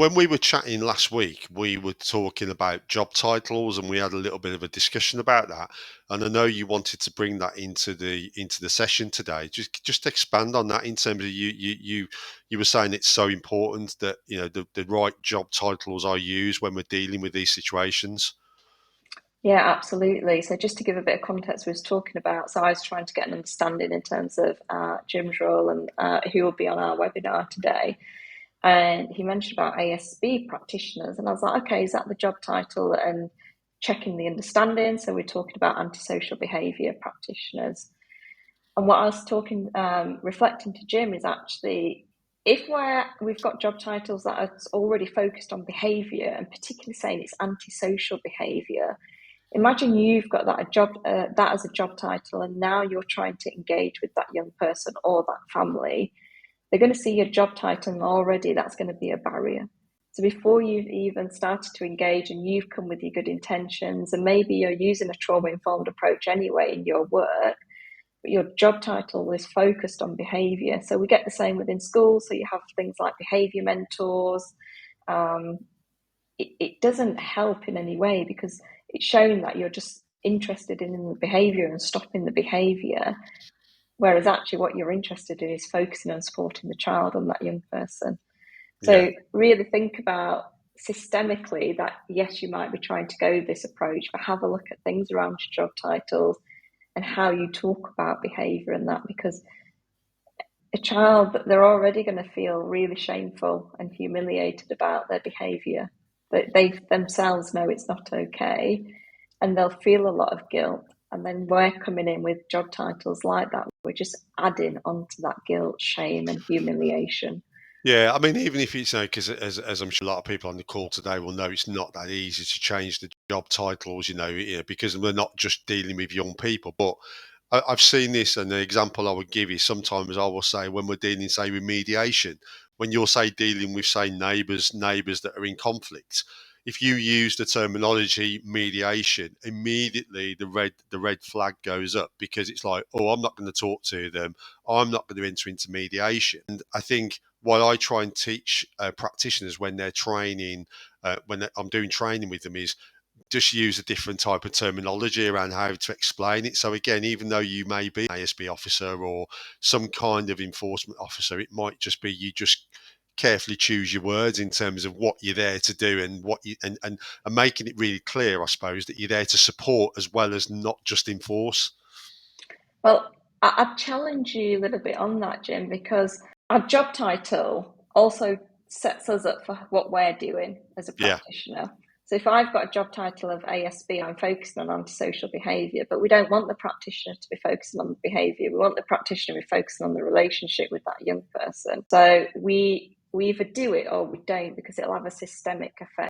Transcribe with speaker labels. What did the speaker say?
Speaker 1: When we were chatting last week, we were talking about job titles, and we had a little bit of a discussion about that. And I know you wanted to bring that into the session today. Just expand on that in terms of you were saying it's so important that the right job titles are used when we're dealing with these situations.
Speaker 2: Yeah, absolutely. So just to give a bit of context, we was talking about, so I was trying to get an understanding in terms of Jim's role and who will be on our webinar today. And he mentioned about ASB practitioners, and I was like, okay, is that the job title? And checking the understanding. So we're talking about antisocial behaviour practitioners. And what I was talking, reflecting to Jim is actually if we've got job titles that are already focused on behaviour, and particularly saying it's antisocial behaviour. Imagine you've got that as a job title, and now you're trying to engage with that young person or that family. They're going to see your job title, and already that's going to be a barrier. So before you've even started to engage and you've come with your good intentions, and maybe you're using a trauma-informed approach anyway in your work, but your job title is focused on behaviour. So we get the same within schools. So you have things like behaviour mentors. It doesn't help in any way because it's showing that you're just interested in the behaviour and stopping the behaviour, whereas actually what you're interested in is focusing on supporting the child and that young person.
Speaker 1: Yeah.
Speaker 2: So really think about systemically that, yes, you might be trying to go this approach, but have a look at things around your job titles and how you talk about behaviour and that, because a child, they're already going to feel really shameful and humiliated about their behaviour. They themselves know it's not okay, and they'll feel a lot of guilt. And then we're coming in with job titles like that. We're just adding onto that guilt, shame, and humiliation.
Speaker 1: Yeah, I mean, even if it's, because as I'm sure a lot of people on the call today will know, it's not that easy to change the job titles, because we're not just dealing with young people. But I've seen this, and the example I would give is sometimes I will say when we're dealing, say, with mediation, when you're, say, dealing with, say, neighbours that are in conflict, if you use the terminology mediation, immediately the red flag goes up because it's like, oh, I'm not going to talk to them. I'm not going to enter into mediation. And I think what I try and teach practitioners when they're training, I'm doing training with them, is just use a different type of terminology around how to explain it. So again, even though you may be an ASB officer or some kind of enforcement officer, it might just be you just carefully choose your words in terms of what you're there to do and what you and making it really clear, I suppose, that you're there to support as well as not just enforce.
Speaker 2: Well, I'd challenge you a little bit on that, Jim, because our job title also sets us up for what we're doing as a
Speaker 1: Yeah.
Speaker 2: practitioner. So if I've got a job title of ASB, I'm focusing on antisocial behaviour, but we don't want the practitioner to be focusing on the behaviour. We want the practitioner to be focusing on the relationship with that young person. So we either do it or we don't, because it'll have a systemic effect.